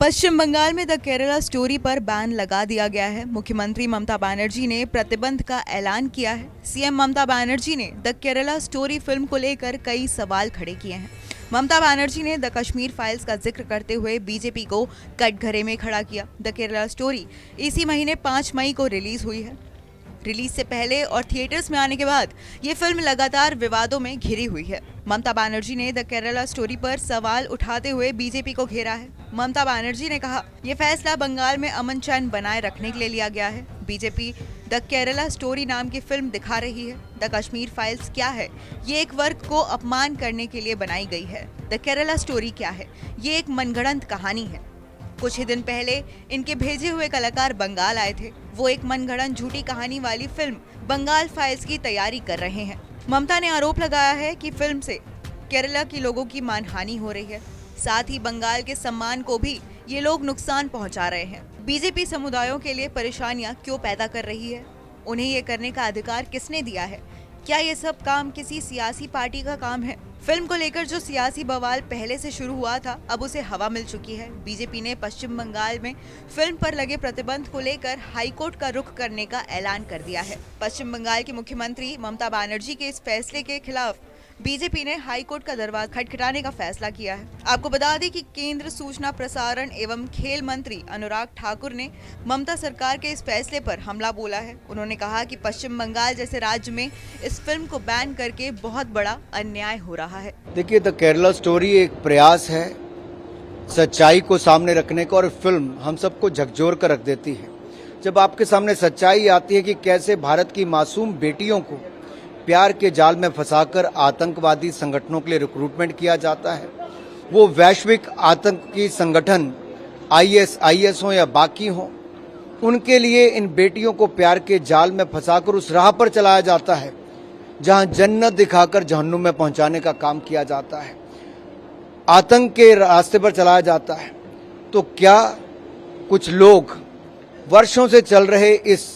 पश्चिम बंगाल में the Kerala story पर ban लगा दिया गया है। मुख्यमंत्री ममता बनर्जी ने प्रतिबंध का ऐलान किया है। सीएम ममता बनर्जी ने द केरला स्टोरी फिल्म को लेकर कई सवाल खड़े किए हैं। ममता बनर्जी ने द कश्मीर फाइल्स का जिक्र करते हुए बीजेपी को कटघरे में खड़ा किया। द केरला स्टोरी इसी महीने 5 मई को रिलीज हुई है। रिलीज से पहले और थिएटर्स में आने के बाद ये फिल्म लगातार विवादों में घिरी हुई है। ममता बनर्जी ने द केरला स्टोरी पर सवाल उठाते हुए बीजेपी को घेरा है। ममता बनर्जी ने कहा, ये फैसला बंगाल में अमन चैन बनाए रखने के लिए लिया गया है। बीजेपी द केरला स्टोरी नाम की फिल्म दिखा रही है। द कश्मीर फाइल्स क्या है? ये एक वर्ग को अपमान करने के लिए बनाई गई है। द केरला स्टोरी क्या है? ये एक मनगढ़ंत कहानी है। कुछ ही दिन पहले इनके भेजे हुए कलाकार बंगाल आए थे। वो एक मनगढ़ंत झूठी कहानी वाली फिल्म बंगाल फाइल्स की तैयारी कर रहे हैं। ममता ने आरोप लगाया है कि फिल्म से केरला के लोगों की मानहानि हो रही है। साथ ही बंगाल के सम्मान को भी ये लोग नुकसान पहुंचा रहे हैं। बीजेपी समुदायों के लिए परेशानियां क्यों पैदा कर रही है? उन्हें ये करने का अधिकार किसने दिया है? क्या ये सब काम किसी सियासी पार्टी का काम है? फिल्म को लेकर जो सियासी बवाल पहले से शुरू हुआ था, अब उसे हवा मिल चुकी है। बीजेपी ने पश्चिम बंगाल में फिल्म पर लगे प्रतिबंध को लेकर हाईकोर्ट का रुख करने का ऐलान कर दिया है। पश्चिम बंगाल की मुख्यमंत्री ममता बनर्जी के इस फैसले के खिलाफ बीजेपी ने हाईकोर्ट का दरवाजा खटखटाने का फैसला किया है। आपको बता दें कि केंद्र सूचना प्रसारण एवं खेल मंत्री अनुराग ठाकुर ने ममता सरकार के इस फैसले पर हमला बोला है। उन्होंने कहा कि पश्चिम बंगाल जैसे राज्य में इस फिल्म को बैन करके बहुत बड़ा अन्याय हो रहा है। देखिए, द केरला स्टोरी एक प्रयास है सच्चाई को सामने रखने का, और फिल्म हम सबको झकझोर कर रख देती है। जब आपके सामने सच्चाई आती है कि कैसे भारत की मासूम बेटियों को प्यार के जाल में फंसाकर आतंकवादी संगठनों के लिए रिक्रूटमेंट किया जाता है, वो वैश्विक आतंकी संगठन आईएस हो या बाकी हो, उनके लिए इन बेटियों को प्यार के जाल में फंसाकर उस राह पर चलाया जाता है जहां जन्नत दिखाकर जहन्नुम में पहुंचाने का काम किया जाता है, आतंक के रास्ते पर चलाया जाता है। तो क्या कुछ लोग वर्षों से चल रहे इस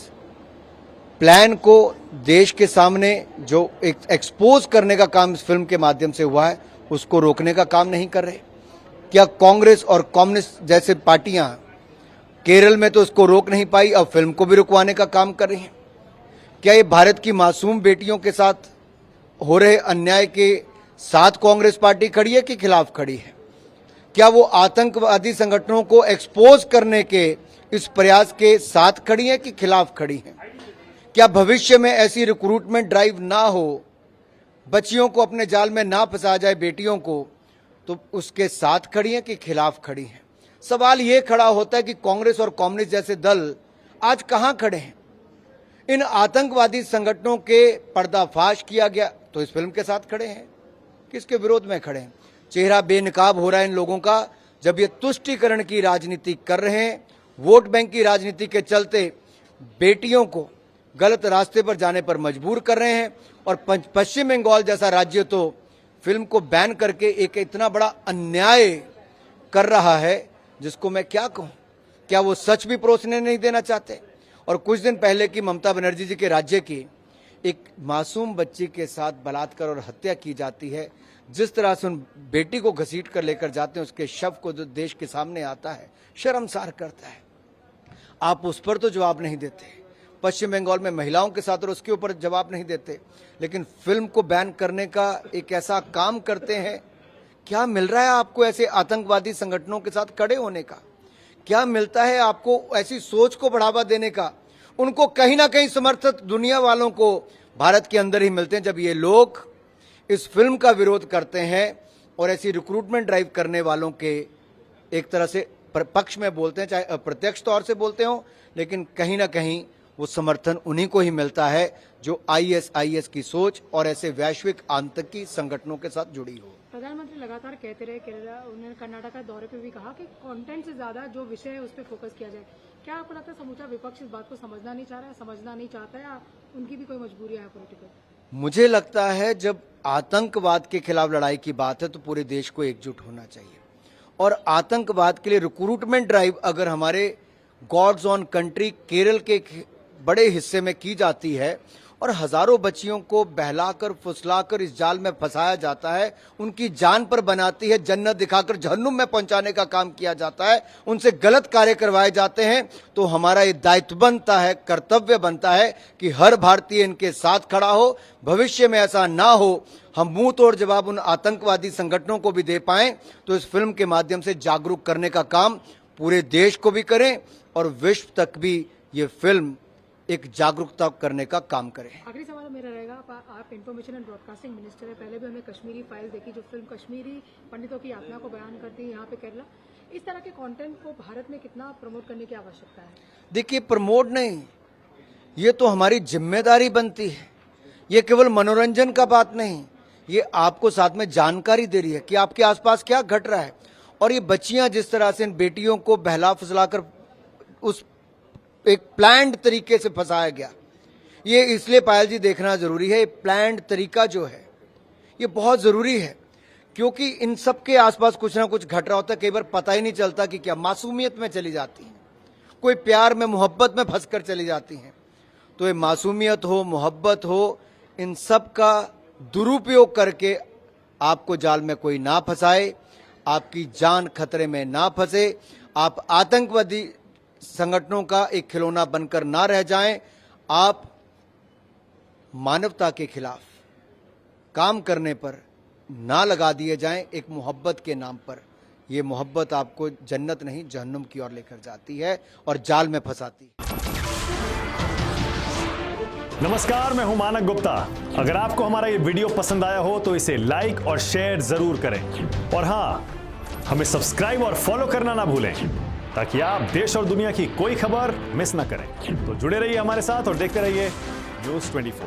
प्लान को देश के सामने जो एक्सपोज करने का काम इस फिल्म के माध्यम से हुआ है, उसको रोकने का काम नहीं कर रहे? क्या कांग्रेस और कम्युनिस्ट जैसे पार्टियां केरल में तो उसको रोक नहीं पाई, अब फिल्म को भी रुकवाने का काम कर रही हैं? क्या ये भारत की मासूम बेटियों के साथ हो रहे अन्याय के साथ कांग्रेस पार्टी खड़ी है कि खिलाफ खड़ी है? क्या वो आतंकवादी संगठनों को एक्सपोज करने के इस प्रयास के साथ खड़ी है कि खिलाफ खड़ी है? क्या भविष्य में ऐसी रिक्रूटमेंट ड्राइव ना हो, बच्चियों को अपने जाल में ना फंसा जाए बेटियों को, तो उसके साथ खड़ी हैं कि खिलाफ खड़ी हैं? सवाल ये खड़ा होता है कि कांग्रेस और कम्युनिस्ट जैसे दल आज कहां खड़े हैं? इन आतंकवादी संगठनों के पर्दाफाश किया गया तो इस फिल्म के साथ खड़े हैं, किसके विरोध में खड़े हैं? चेहरा बेनकाब हो रहा है इन लोगों का जब ये तुष्टीकरण की राजनीति कर रहे हैं, वोट बैंक की राजनीति के चलते बेटियों को गलत रास्ते पर जाने पर मजबूर कर रहे हैं। और पश्चिम बंगाल जैसा राज्य तो फिल्म को बैन करके एक इतना बड़ा अन्याय कर रहा है जिसको मैं क्या कहूं। क्या वो सच भी परोसने नहीं देना चाहते? और कुछ दिन पहले की ममता बनर्जी जी के राज्य की एक मासूम बच्ची के साथ बलात्कार और हत्या की जाती है, जिस तरह से उन बेटी को घसीट कर लेकर जाते हैं, उसके शव को जो देश के सामने आता है, शर्मसार करता है। आप उस पर तो जवाब नहीं देते, पश्चिम बंगाल में महिलाओं के साथ और उसके ऊपर जवाब नहीं देते, लेकिन फिल्म को बैन करने का एक ऐसा काम करते हैं। क्या मिल रहा है आपको ऐसे आतंकवादी संगठनों के साथ खड़े होने का? क्या मिलता है आपको ऐसी सोच को बढ़ावा देने का? उनको कहीं ना कहीं समर्थक दुनिया वालों को भारत के अंदर ही मिलते हैं। जब ये लोग इस फिल्म का विरोध करते हैं और ऐसी रिक्रूटमेंट ड्राइव करने वालों के एक तरह से पक्ष में बोलते हैं, चाहे अप्रत्यक्ष तौर से बोलते हो, लेकिन कहीं ना कहीं वो समर्थन उन्हीं को ही मिलता है जो आईएस की सोच और ऐसे वैश्विक आतंकी संगठनों के साथ जुड़ी हो। प्रधानमंत्री लगातार कहते रहे, केरला उन्होंने कर्नाटक दौरे पे भी कहा कि कंटेंट से ज्यादा जो विषय है उस पर फोकस किया जाए। क्या आपको लगता है समूचा विपक्ष इस बात को समझना नहीं चाह रहा है, समझना नहीं चाहता है, या उनकी भी कोई मजबूरी है पॉलिटिकल? मुझे लगता है जब आतंकवाद के खिलाफ लड़ाई की बात है तो पूरे देश को एकजुट होना चाहिए, और आतंकवाद के लिए रिक्रूटमेंट ड्राइव अगर हमारे गॉड्स ऑन कंट्री केरल के बड़े हिस्से में की जाती है और हजारों बच्चियों को बहलाकर फुसलाकर इस जाल में फंसाया जाता है, उनकी जान पर बनाती है जन्नत दिखाकर जहन्नुम में पहुंचाने का काम किया जाता है, उनसे गलत कार्य करवाए जाते हैं। तो हमारा ये दायित्व बनता है, कर्तव्य बनता है कि हर भारतीय इनके साथ खड़ा हो। भविष्य में ऐसा ना हो, हम मुंह तोड़ जवाब उन आतंकवादी संगठनों को भी दे पाएं, तो इस फिल्म के माध्यम से जागरूक करने का काम पूरे देश को भी करें और विश्व तक भी ये फिल्म एक जागरूकता करने का काम करें। आखिरी सवाल मेरा रहेगा, आप इंफॉर्मेशन एंड ब्रॉडकास्टिंग मिनिस्टर है, पहले भी हमने कश्मीरी फाइल देखी जो फिल्म कश्मीरी पंडितों की यातना को बयान करती है यहाँ पे केरला। इस तरह के कंटेंट को भारत में कितना प्रमोट करने की आवश्यकता है? देखिए, प्रमोट नहीं, ये तो हमारी जिम्मेदारी बनती है। ये केवल मनोरंजन का बात नहीं, ये आपको साथ में जानकारी दे रही है कि आपके आसपास क्या घट रहा है। और ये बच्चियां जिस तरह से इन बेटियों को बहला फुसलाकर उस एक प्लान्ड तरीके से फंसाया गया, ये इसलिए पायल जी देखना जरूरी है। ये प्लान्ड तरीका जो है ये बहुत जरूरी है, क्योंकि इन सब के आसपास कुछ ना कुछ घट रहा होता है। कई बार पता ही नहीं चलता कि क्या मासूमियत में चली जाती है, कोई प्यार में मोहब्बत में फंसकर चली जाती हैं। तो ये मासूमियत हो, मोहब्बत हो, इन सब का दुरुपयोग करके आपको जाल में कोई ना फंसाए, आपकी जान खतरे में ना फंसे, आप आतंकवादी संगठनों का एक खिलौना बनकर ना रह जाएं। आप मानवता के खिलाफ काम करने पर ना लगा दिए जाएं एक मोहब्बत के नाम पर। यह मोहब्बत आपको जन्नत नहीं जहन्नुम की ओर लेकर जाती है और जाल में फंसाती है। नमस्कार, मैं हूं मानक गुप्ता। अगर आपको हमारा ये वीडियो पसंद आया हो तो इसे लाइक और शेयर जरूर करें, और हां, हमें सब्सक्राइब और फॉलो करना ना भूलें ताकि आप देश और दुनिया की कोई खबर मिस ना करें। तो जुड़े रहिए हमारे साथ और देखते रहिए News 24।